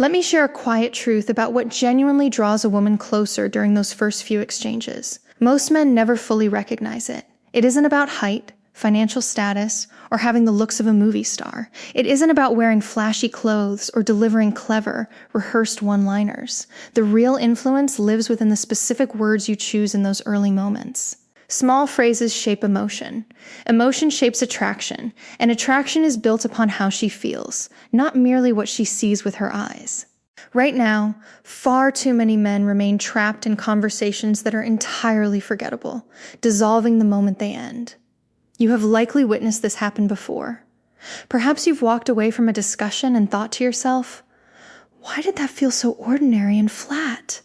Let me share a quiet truth about what genuinely draws a woman closer during those first few exchanges. Most men never fully recognize it. It isn't about height, financial status, or having the looks of a movie star. It isn't about wearing flashy clothes or delivering clever, rehearsed one-liners. The real influence lives within the specific words you choose in those early moments. Small phrases shape emotion. Emotion shapes attraction, and attraction is built upon how she feels, not merely what she sees with her eyes. Right now, far too many men remain trapped in conversations that are entirely forgettable, dissolving the moment they end. You have likely witnessed this happen before. Perhaps you've walked away from a discussion and thought to yourself, "Why did that feel so ordinary and flat?"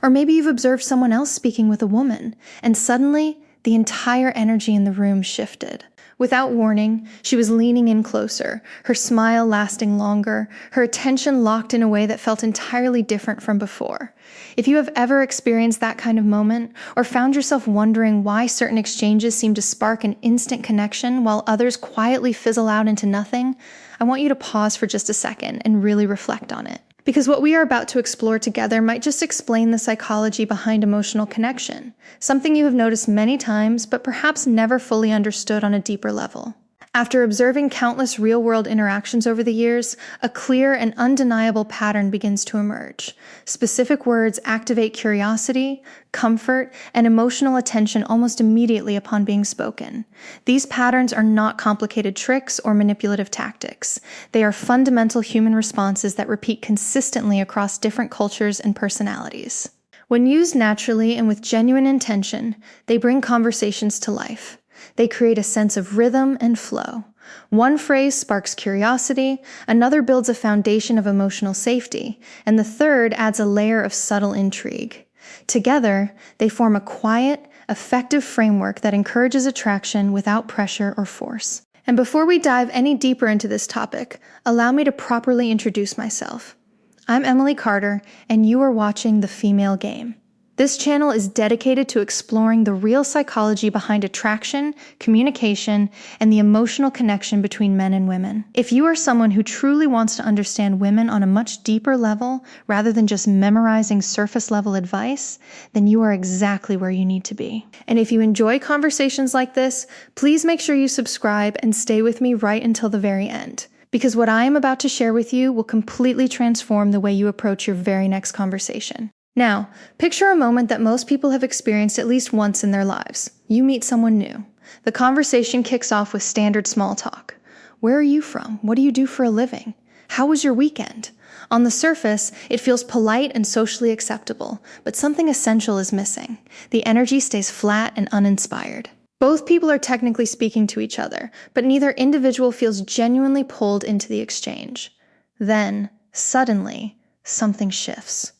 Or maybe you've observed someone else speaking with a woman, and suddenly, the entire energy in the room shifted. Without warning, she was leaning in closer, her smile lasting longer, her attention locked in a way that felt entirely different from before. If you have ever experienced that kind of moment, or found yourself wondering why certain exchanges seem to spark an instant connection while others quietly fizzle out into nothing, I want you to pause for just a second and really reflect on it. Because what we are about to explore together might just explain the psychology behind emotional connection, something you have noticed many times but perhaps never fully understood on a deeper level. After observing countless real-world interactions over the years, a clear and undeniable pattern begins to emerge. Specific words activate curiosity, comfort, and emotional attention almost immediately upon being spoken. These patterns are not complicated tricks or manipulative tactics. They are fundamental human responses that repeat consistently across different cultures and personalities. When used naturally and with genuine intention, they bring conversations to life. They create a sense of rhythm and flow. One phrase sparks curiosity, another builds a foundation of emotional safety, and the third adds a layer of subtle intrigue. Together, they form a quiet, effective framework that encourages attraction without pressure or force. And before we dive any deeper into this topic, allow me to properly introduce myself. I'm Emily Carter, and you are watching The Female Game. This channel is dedicated to exploring the real psychology behind attraction, communication, and the emotional connection between men and women. If you are someone who truly wants to understand women on a much deeper level, rather than just memorizing surface-level advice, then you are exactly where you need to be. And if you enjoy conversations like this, please make sure you subscribe and stay with me right until the very end. Because what I am about to share with you will completely transform the way you approach your very next conversation. Now, picture a moment that most people have experienced at least once in their lives. You meet someone new. The conversation kicks off with standard small talk. Where are you from? What do you do for a living? How was your weekend? On the surface, it feels polite and socially acceptable, but something essential is missing. The energy stays flat and uninspired. Both people are technically speaking to each other, but neither individual feels genuinely pulled into the exchange. Then, suddenly, something shifts.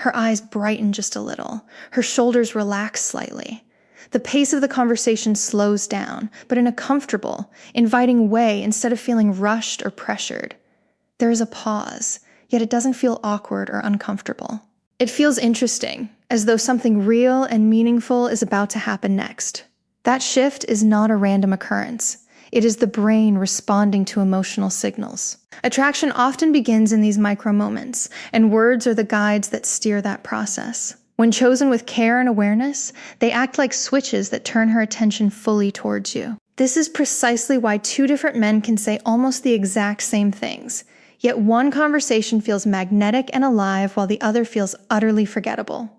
Her eyes brighten just a little. Her shoulders relax slightly. The pace of the conversation slows down, but in a comfortable, inviting way instead of feeling rushed or pressured. There is a pause, yet it doesn't feel awkward or uncomfortable. It feels interesting, as though something real and meaningful is about to happen next. That shift is not a random occurrence. It is the brain responding to emotional signals. Attraction often begins in these micro moments, and words are the guides that steer that process. When chosen with care and awareness, they act like switches that turn her attention fully towards you. This is precisely why two different men can say almost the exact same things, yet one conversation feels magnetic and alive while the other feels utterly forgettable.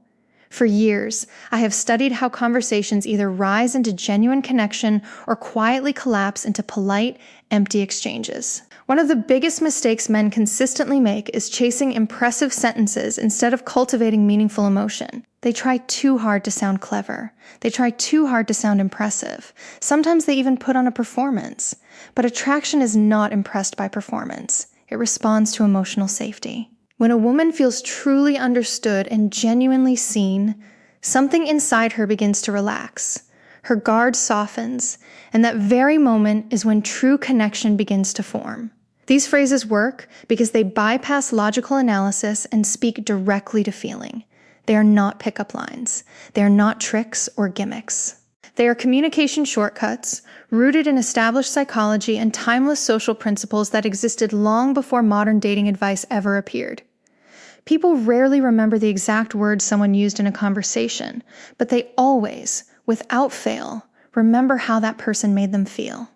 For years, I have studied how conversations either rise into genuine connection or quietly collapse into polite, empty exchanges. One of the biggest mistakes men consistently make is chasing impressive sentences instead of cultivating meaningful emotion. They try too hard to sound clever. They try too hard to sound impressive. Sometimes they even put on a performance. But attraction is not impressed by performance. It responds to emotional safety. When a woman feels truly understood and genuinely seen, something inside her begins to relax. Her guard softens, and that very moment is when true connection begins to form. These phrases work because they bypass logical analysis and speak directly to feeling. They are not pickup lines. They are not tricks or gimmicks. They are communication shortcuts, rooted in established psychology and timeless social principles that existed long before modern dating advice ever appeared. People rarely remember the exact words someone used in a conversation, but they always, without fail, remember how that person made them feel.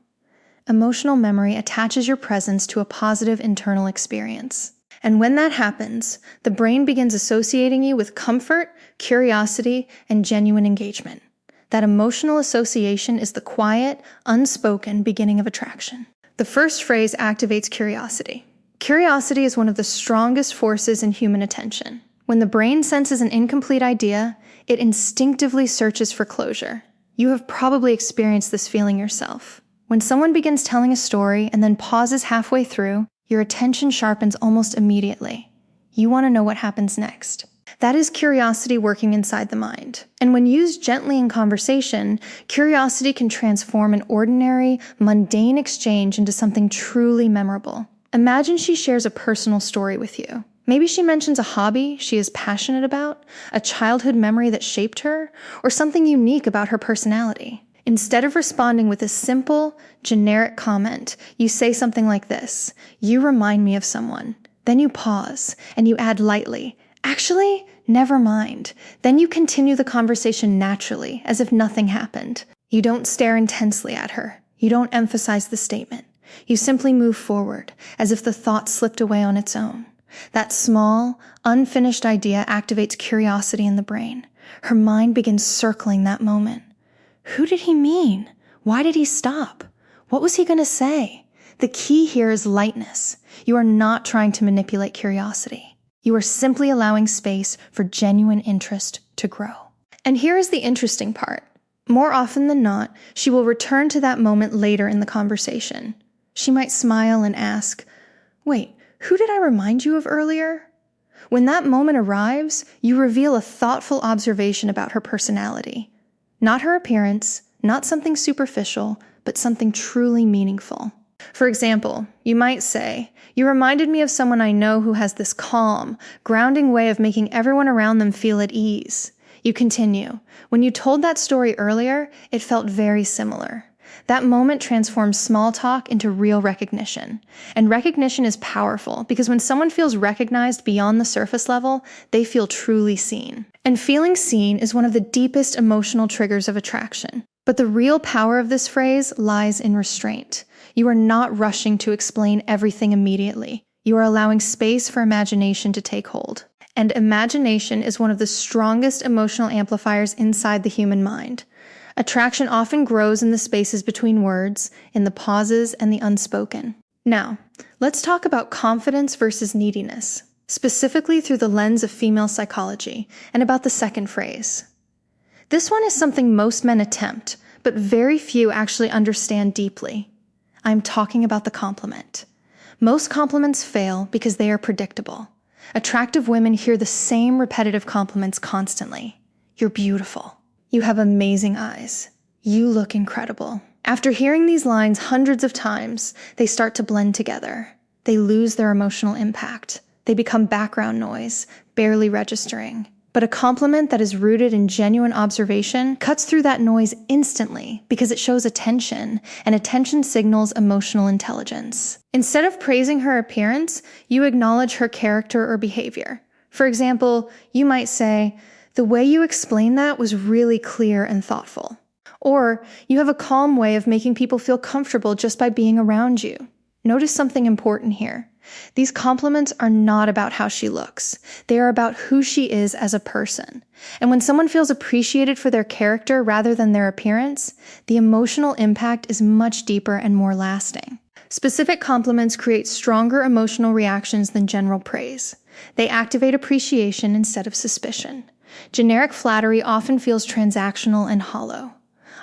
Emotional memory attaches your presence to a positive internal experience. And when that happens, the brain begins associating you with comfort, curiosity, and genuine engagement. That emotional association is the quiet, unspoken beginning of attraction. The first phrase activates curiosity. Curiosity is one of the strongest forces in human attention. When the brain senses an incomplete idea, it instinctively searches for closure. You have probably experienced this feeling yourself. When someone begins telling a story and then pauses halfway through, your attention sharpens almost immediately. You want to know what happens next. That is curiosity working inside the mind. And when used gently in conversation, curiosity can transform an ordinary, mundane exchange into something truly memorable. Imagine she shares a personal story with you. Maybe she mentions a hobby she is passionate about, a childhood memory that shaped her, or something unique about her personality. Instead of responding with a simple, generic comment, you say something like this: "You remind me of someone." Then you pause, and you add lightly, "Actually, never mind." Then you continue the conversation naturally, as if nothing happened. You don't stare intensely at her. You don't emphasize the statement. You simply move forward, as if the thought slipped away on its own. That small, unfinished idea activates curiosity in the brain. Her mind begins circling that moment. Who did he mean? Why did he stop? What was he going to say? The key here is lightness. You are not trying to manipulate curiosity. You are simply allowing space for genuine interest to grow. And here is the interesting part. More often than not, she will return to that moment later in the conversation. She might smile and ask, "Wait, who did I remind you of earlier?" When that moment arrives, you reveal a thoughtful observation about her personality. Not her appearance, not something superficial, but something truly meaningful. For example, you might say, "You reminded me of someone I know who has this calm, grounding way of making everyone around them feel at ease." You continue, "When you told that story earlier, it felt very similar." That moment transforms small talk into real recognition. And recognition is powerful because when someone feels recognized beyond the surface level, they feel truly seen. And feeling seen is one of the deepest emotional triggers of attraction. But the real power of this phrase lies in restraint. You are not rushing to explain everything immediately. You are allowing space for imagination to take hold. And imagination is one of the strongest emotional amplifiers inside the human mind. Attraction often grows in the spaces between words, in the pauses and the unspoken. Now, let's talk about confidence versus neediness, specifically through the lens of female psychology, and about the second phrase. This one is something most men attempt, but very few actually understand deeply. I'm talking about the compliment. Most compliments fail because they are predictable. Attractive women hear the same repetitive compliments constantly. "You're beautiful. You have amazing eyes. You look incredible." After hearing these lines hundreds of times, they start to blend together. They lose their emotional impact. They become background noise, barely registering. But a compliment that is rooted in genuine observation cuts through that noise instantly because it shows attention, and attention signals emotional intelligence. Instead of praising her appearance, you acknowledge her character or behavior. For example, you might say, "The way you explained that was really clear and thoughtful." Or, "You have a calm way of making people feel comfortable just by being around you." Notice something important here. These compliments are not about how she looks. They are about who she is as a person. And when someone feels appreciated for their character rather than their appearance, the emotional impact is much deeper and more lasting. Specific compliments create stronger emotional reactions than general praise. They activate appreciation instead of suspicion. Generic flattery often feels transactional and hollow.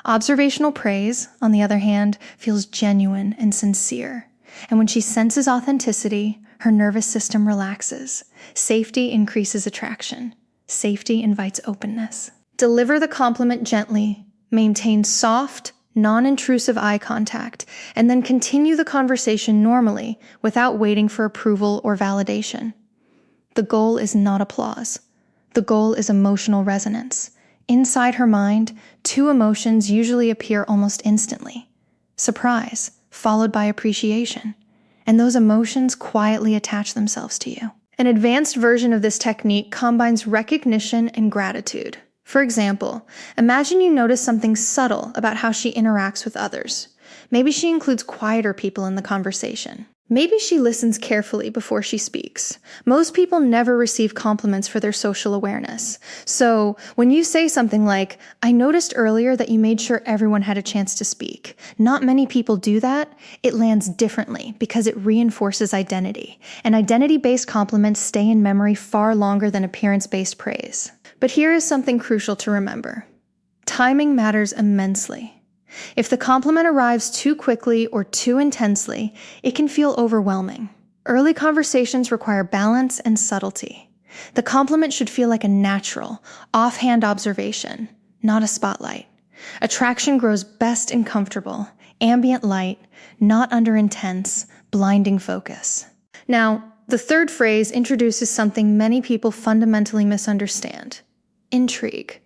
Observational praise, on the other hand, feels genuine and sincere. And when she senses authenticity, her nervous system relaxes. Safety increases attraction. Safety invites openness. Deliver the compliment gently. Maintain soft, non-intrusive eye contact, and then continue the conversation normally without waiting for approval or validation. The goal is not applause. The goal is emotional resonance. Inside her mind, two emotions usually appear almost instantly: surprise, followed by appreciation. And those emotions quietly attach themselves to you. An advanced version of this technique combines recognition and gratitude. For example, imagine you notice something subtle about how she interacts with others. Maybe she includes quieter people in the conversation. Maybe she listens carefully before she speaks. Most people never receive compliments for their social awareness. So when you say something like, "I noticed earlier that you made sure everyone had a chance to speak," not many people do that. It lands differently because it reinforces identity. And identity-based compliments stay in memory far longer than appearance-based praise. But here is something crucial to remember. Timing matters immensely. If the compliment arrives too quickly or too intensely, it can feel overwhelming. Early conversations require balance and subtlety. The compliment should feel like a natural, offhand observation, not a spotlight. Attraction grows best in comfortable, ambient light, not under intense, blinding focus. Now, the third phrase introduces something many people fundamentally misunderstand: intrigue.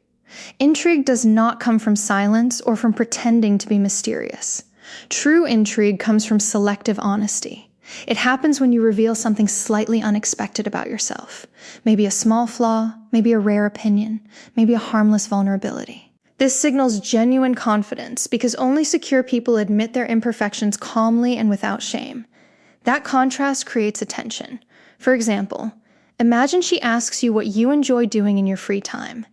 Intrigue does not come from silence or from pretending to be mysterious. True intrigue comes from selective honesty. It happens when you reveal something slightly unexpected about yourself. Maybe a small flaw, maybe a rare opinion, maybe a harmless vulnerability. This signals genuine confidence because only secure people admit their imperfections calmly and without shame. That contrast creates a tension. For example, imagine she asks you what you enjoy doing in your free time.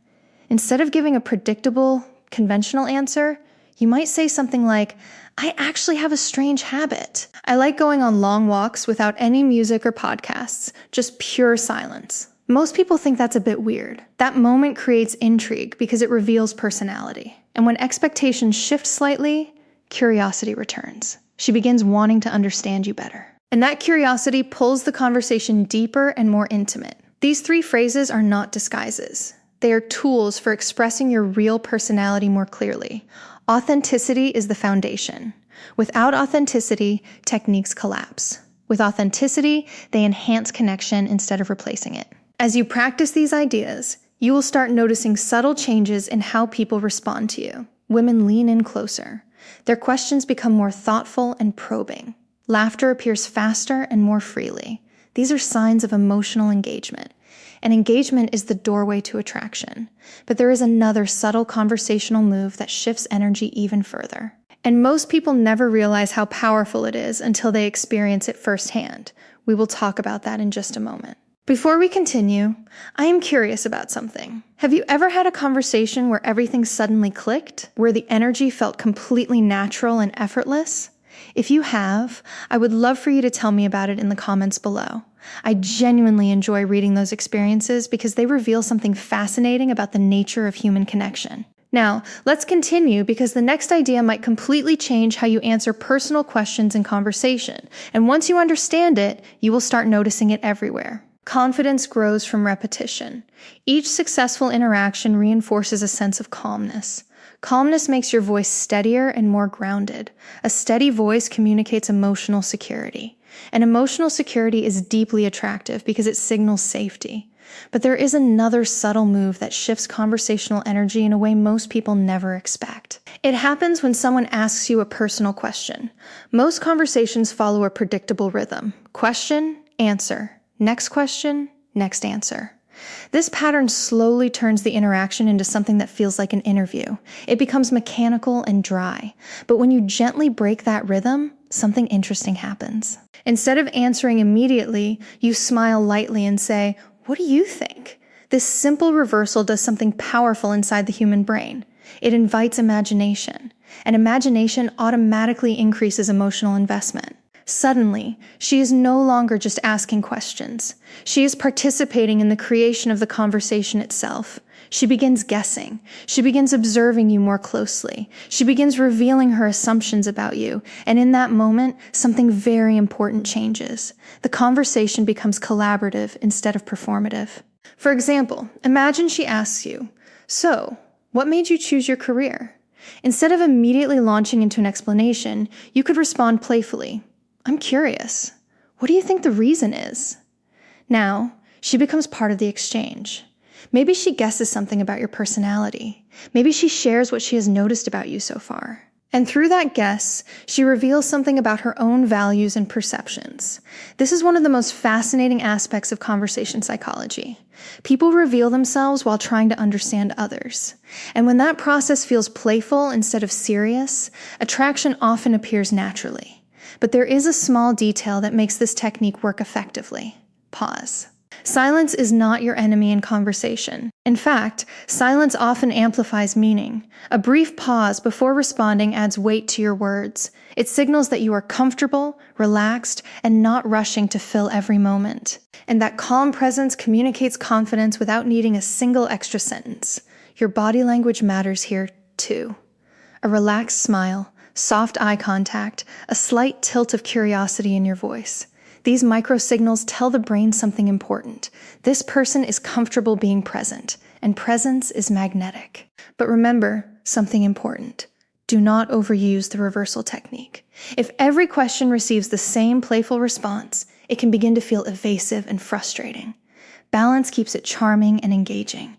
Instead of giving a predictable, conventional answer, you might say something like, "I actually have a strange habit. I like going on long walks without any music or podcasts, just pure silence." Most people think that's a bit weird. That moment creates intrigue because it reveals personality. And when expectations shift slightly, curiosity returns. She begins wanting to understand you better. And that curiosity pulls the conversation deeper and more intimate. These three phrases are not disguises. They are tools for expressing your real personality more clearly. Authenticity is the foundation. Without authenticity, techniques collapse. With authenticity, they enhance connection instead of replacing it. As you practice these ideas, you will start noticing subtle changes in how people respond to you. Women lean in closer. Their questions become more thoughtful and probing. Laughter appears faster and more freely. These are signs of emotional engagement. And engagement is the doorway to attraction. But there is another subtle conversational move that shifts energy even further. And most people never realize how powerful it is until they experience it firsthand. We will talk about that in just a moment. Before we continue, I am curious about something. Have you ever had a conversation where everything suddenly clicked, where the energy felt completely natural and effortless? If you have, I would love for you to tell me about it in the comments below. I genuinely enjoy reading those experiences because they reveal something fascinating about the nature of human connection. Now, let's continue because the next idea might completely change how you answer personal questions in conversation. And once you understand it, you will start noticing it everywhere. Confidence grows from repetition. Each successful interaction reinforces a sense of calmness. Calmness makes your voice steadier and more grounded. A steady voice communicates emotional security. And emotional security is deeply attractive because it signals safety. But there is another subtle move that shifts conversational energy in a way most people never expect. It happens when someone asks you a personal question. Most conversations follow a predictable rhythm. Question, answer. Next question, next answer. This pattern slowly turns the interaction into something that feels like an interview. It becomes mechanical and dry. But when you gently break that rhythm, something interesting happens. Instead of answering immediately, you smile lightly and say, "What do you think?" This simple reversal does something powerful inside the human brain. It invites imagination, and imagination automatically increases emotional investment. Suddenly, she is no longer just asking questions. She is participating in the creation of the conversation itself. She begins guessing. She begins observing you more closely. She begins revealing her assumptions about you. And in that moment, something very important changes. The conversation becomes collaborative instead of performative. For example, imagine she asks you, "So, what made you choose your career?" Instead of immediately launching into an explanation, you could respond playfully, "I'm curious. What do you think the reason is?" Now, she becomes part of the exchange. Maybe she guesses something about your personality. Maybe she shares what she has noticed about you so far. And through that guess, she reveals something about her own values and perceptions. This is one of the most fascinating aspects of conversation psychology. People reveal themselves while trying to understand others. And when that process feels playful instead of serious, attraction often appears naturally. But there is a small detail that makes this technique work effectively. Pause. Silence is not your enemy in conversation. In fact, silence often amplifies meaning. A brief pause before responding adds weight to your words. It signals that you are comfortable, relaxed, and not rushing to fill every moment. And that calm presence communicates confidence without needing a single extra sentence. Your body language matters here, too. A relaxed smile, soft eye contact, a slight tilt of curiosity in your voice. These micro-signals tell the brain something important. This person is comfortable being present, and presence is magnetic. But remember something important. Do not overuse the reversal technique. If every question receives the same playful response, it can begin to feel evasive and frustrating. Balance keeps it charming and engaging.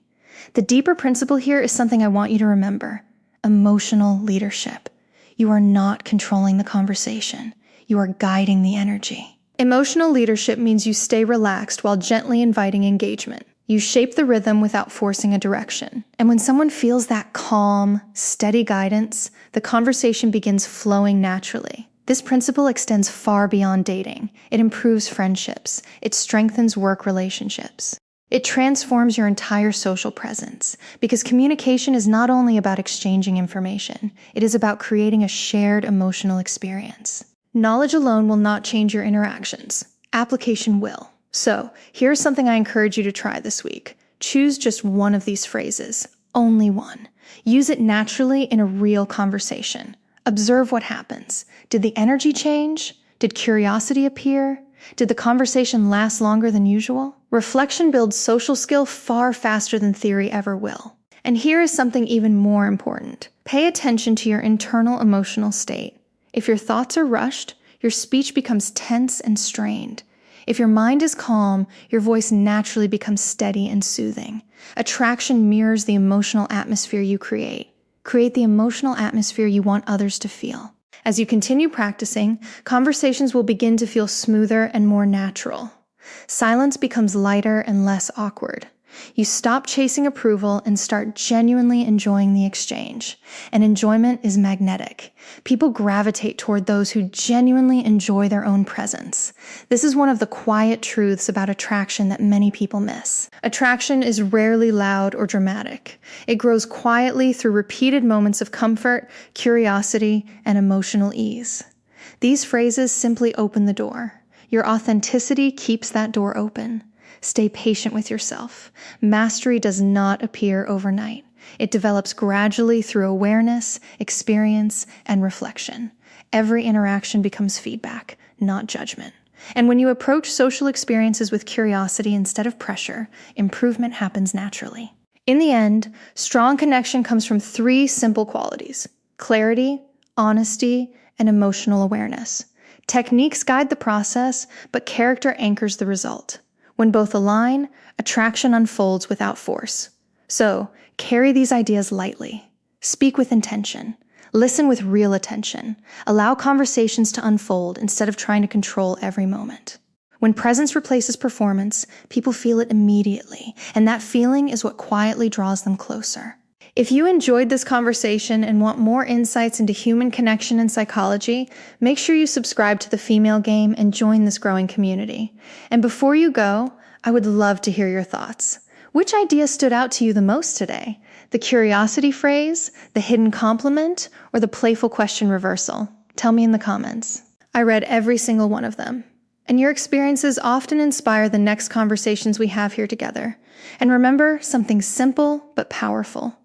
The deeper principle here is something I want you to remember. Emotional leadership. You are not controlling the conversation. You are guiding the energy. Emotional leadership means you stay relaxed while gently inviting engagement. You shape the rhythm without forcing a direction. And when someone feels that calm, steady guidance, the conversation begins flowing naturally. This principle extends far beyond dating. It improves friendships. It strengthens work relationships. It transforms your entire social presence, because communication is not only about exchanging information, it is about creating a shared emotional experience. Knowledge alone will not change your interactions. Application will. So, here's something I encourage you to try this week. Choose just one of these phrases. Only one. Use it naturally in a real conversation. Observe what happens. Did the energy change? Did curiosity appear? Did the conversation last longer than usual? Reflection builds social skill far faster than theory ever will. And here is something even more important. Pay attention to your internal emotional state. If your thoughts are rushed, your speech becomes tense and strained. If your mind is calm, your voice naturally becomes steady and soothing. Attraction mirrors the emotional atmosphere you create. Create the emotional atmosphere you want others to feel. As you continue practicing, conversations will begin to feel smoother and more natural. Silence becomes lighter and less awkward. You stop chasing approval and start genuinely enjoying the exchange. And enjoyment is magnetic. People gravitate toward those who genuinely enjoy their own presence. This is one of the quiet truths about attraction that many people miss. Attraction is rarely loud or dramatic. It grows quietly through repeated moments of comfort, curiosity, and emotional ease. These phrases simply open the door. Your authenticity keeps that door open. Stay patient with yourself. Mastery does not appear overnight. It develops gradually through awareness, experience, and reflection. Every interaction becomes feedback, not judgment. And when you approach social experiences with curiosity instead of pressure, improvement happens naturally. In the end, strong connection comes from 3 simple qualities: clarity, honesty, and emotional awareness. Techniques guide the process, but character anchors the result. When both align, attraction unfolds without force. So, carry these ideas lightly. Speak with intention. Listen with real attention. Allow conversations to unfold instead of trying to control every moment. When presence replaces performance, people feel it immediately, and that feeling is what quietly draws them closer. If you enjoyed this conversation and want more insights into human connection and psychology, make sure you subscribe to The Female Game and join this growing community. And before you go, I would love to hear your thoughts. Which idea stood out to you the most today? The curiosity phrase, the hidden compliment, or the playful question reversal? Tell me in the comments. I read every single one of them. And your experiences often inspire the next conversations we have here together. And remember something simple but powerful.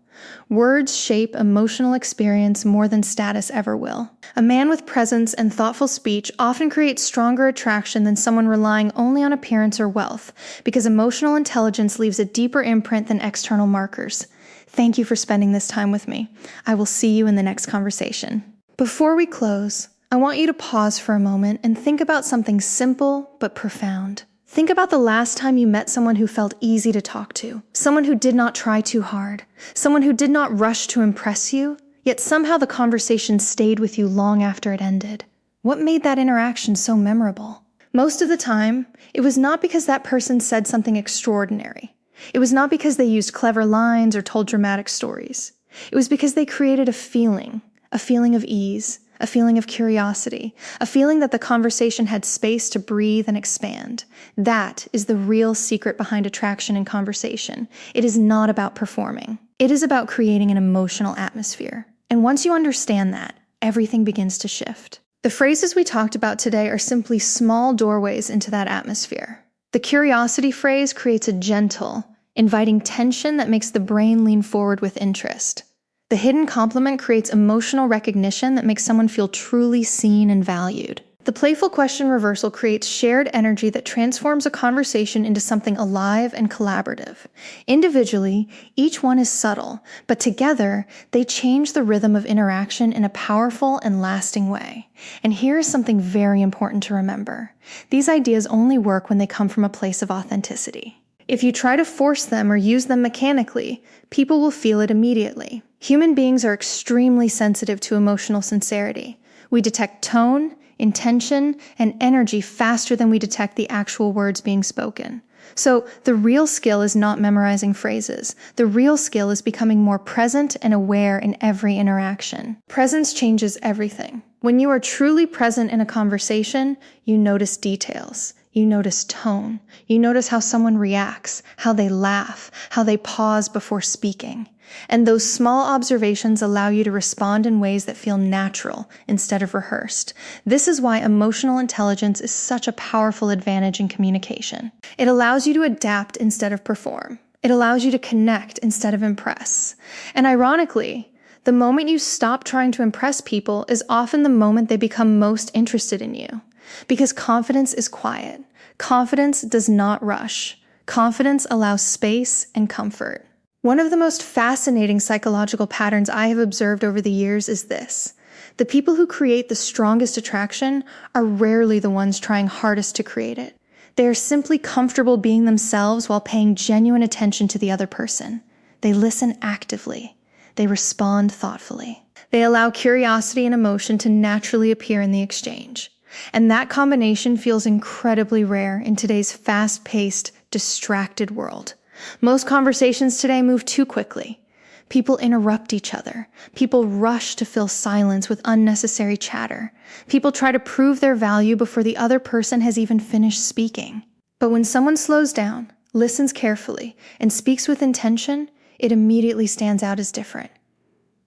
Words shape emotional experience more than status ever will. A man with presence and thoughtful speech often creates stronger attraction than someone relying only on appearance or wealth, because emotional intelligence leaves a deeper imprint than external markers. Thank you for spending this time with me. I will see you in the next conversation. Before we close, I want you to pause for a moment and think about something simple but profound. Think about the last time you met someone who felt easy to talk to, someone who did not try too hard, someone who did not rush to impress you, Yet somehow the conversation stayed with you long after it ended. What made that interaction so memorable? Most of the time, it was not because that person said something extraordinary. It was not because they used clever lines or told dramatic stories. It was because they created a feeling of ease, a feeling of curiosity, a feeling that the conversation had space to breathe and expand. That is the real secret behind attraction in conversation. It is not about performing. It is about creating an emotional atmosphere. And once you understand that, everything begins to shift. The phrases we talked about today are simply small doorways into that atmosphere. The curiosity phrase creates a gentle, inviting tension that makes the brain lean forward with interest. The hidden compliment creates emotional recognition that makes someone feel truly seen and valued. The playful question reversal creates shared energy that transforms a conversation into something alive and collaborative. Individually, each one is subtle, but together, they change the rhythm of interaction in a powerful and lasting way. And here is something very important to remember. These ideas only work when they come from a place of authenticity. If you try to force them or use them mechanically, people will feel it immediately. Human beings are extremely sensitive to emotional sincerity. We detect tone, intention, and energy faster than we detect the actual words being spoken. So the real skill is not memorizing phrases. The real skill is becoming more present and aware in every interaction. Presence changes everything. When you are truly present in a conversation, you notice details. You notice tone. You notice how someone reacts, how they laugh, how they pause before speaking. And those small observations allow you to respond in ways that feel natural instead of rehearsed. This is why emotional intelligence is such a powerful advantage in communication. It allows you to adapt instead of perform. It allows you to connect instead of impress. And ironically, the moment you stop trying to impress people is often the moment they become most interested in you. Because confidence is quiet. Confidence does not rush. Confidence allows space and comfort. One of the most fascinating psychological patterns I have observed over the years is this. The people who create the strongest attraction are rarely the ones trying hardest to create it. They are simply comfortable being themselves while paying genuine attention to the other person. They listen actively. They respond thoughtfully. They allow curiosity and emotion to naturally appear in the exchange. And that combination feels incredibly rare in today's fast-paced, distracted world. Most conversations today move too quickly. People interrupt each other. People rush to fill silence with unnecessary chatter. People try to prove their value before the other person has even finished speaking. But when someone slows down, listens carefully, and speaks with intention, it immediately stands out as different.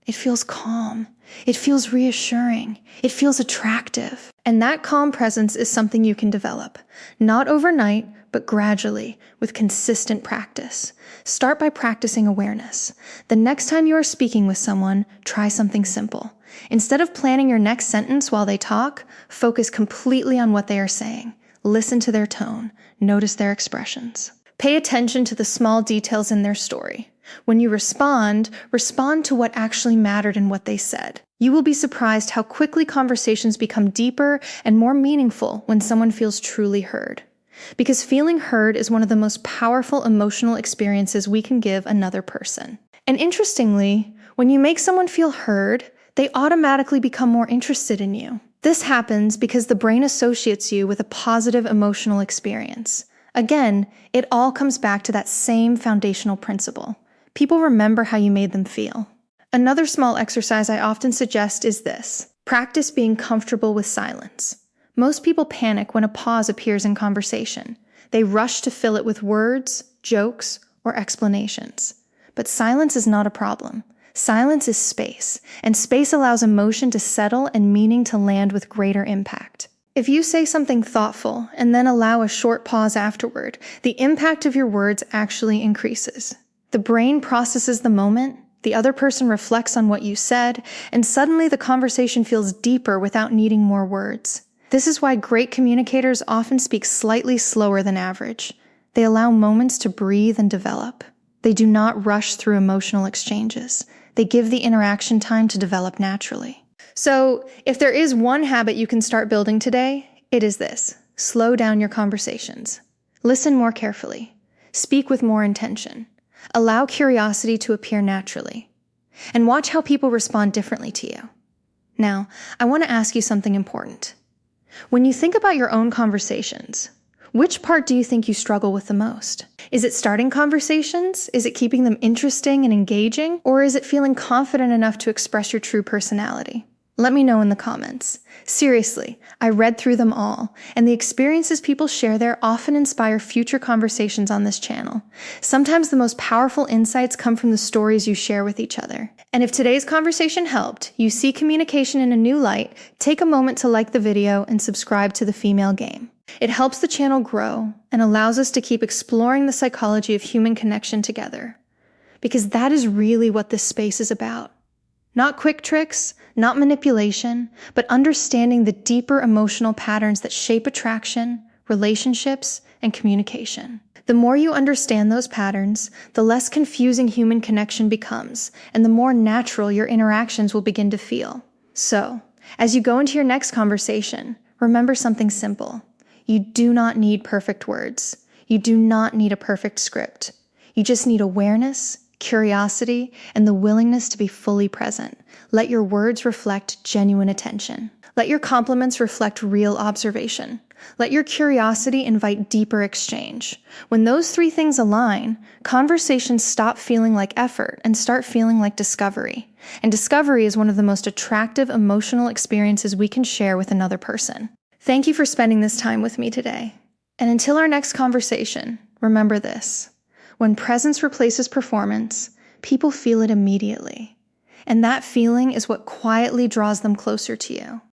It feels calm. It feels reassuring. It feels attractive. And that calm presence is something you can develop. Not overnight, but gradually, with consistent practice. Start by practicing awareness. The next time you are speaking with someone, try something simple. Instead of planning your next sentence while they talk, focus completely on what they are saying. Listen to their tone. Notice their expressions. Pay attention to the small details in their story. When you respond to what actually mattered in what they said. You will be surprised how quickly conversations become deeper and more meaningful when someone feels truly heard. Because feeling heard is one of the most powerful emotional experiences we can give another person. And interestingly, when you make someone feel heard, they automatically become more interested in you. This happens because the brain associates you with a positive emotional experience. Again, it all comes back to that same foundational principle. People remember how you made them feel. Another small exercise I often suggest is this. Practice being comfortable with silence. Most people panic when a pause appears in conversation. They rush to fill it with words, jokes, or explanations. But silence is not a problem. Silence is space, and space allows emotion to settle and meaning to land with greater impact. If you say something thoughtful and then allow a short pause afterward, the impact of your words actually increases. The brain processes the moment, the other person reflects on what you said, and suddenly the conversation feels deeper without needing more words. This is why great communicators often speak slightly slower than average. They allow moments to breathe and develop. They do not rush through emotional exchanges. They give the interaction time to develop naturally. So, if there is one habit you can start building today, it is this. Slow down your conversations. Listen more carefully. Speak with more intention. Allow curiosity to appear naturally. and watch how people respond differently to you. Now, I want to ask you something important. When you think about your own conversations, which part do you think you struggle with the most? Is it starting conversations? Is it keeping them interesting and engaging? Or is it feeling confident enough to express your true personality? Let me know in the comments. Seriously, I read through them all, and the experiences people share there often inspire future conversations on this channel. Sometimes the most powerful insights come from the stories you share with each other. And if today's conversation helped you see communication in a new light, take a moment to like the video and subscribe to The Female Game. It helps the channel grow and allows us to keep exploring the psychology of human connection together. Because that is really what this space is about. Not quick tricks, not manipulation, but understanding the deeper emotional patterns that shape attraction, relationships, and communication. The more you understand those patterns, the less confusing human connection becomes, and the more natural your interactions will begin to feel. So, as you go into your next conversation, remember something simple. You do not need perfect words. You do not need a perfect script. You just need awareness, curiosity, and the willingness to be fully present. Let your words reflect genuine attention. Let your compliments reflect real observation. Let your curiosity invite deeper exchange. When those three things align, conversations stop feeling like effort and start feeling like discovery. And discovery is one of the most attractive emotional experiences we can share with another person. Thank you for spending this time with me today. And until our next conversation, remember this. When presence replaces performance, people feel it immediately. And that feeling is what quietly draws them closer to you.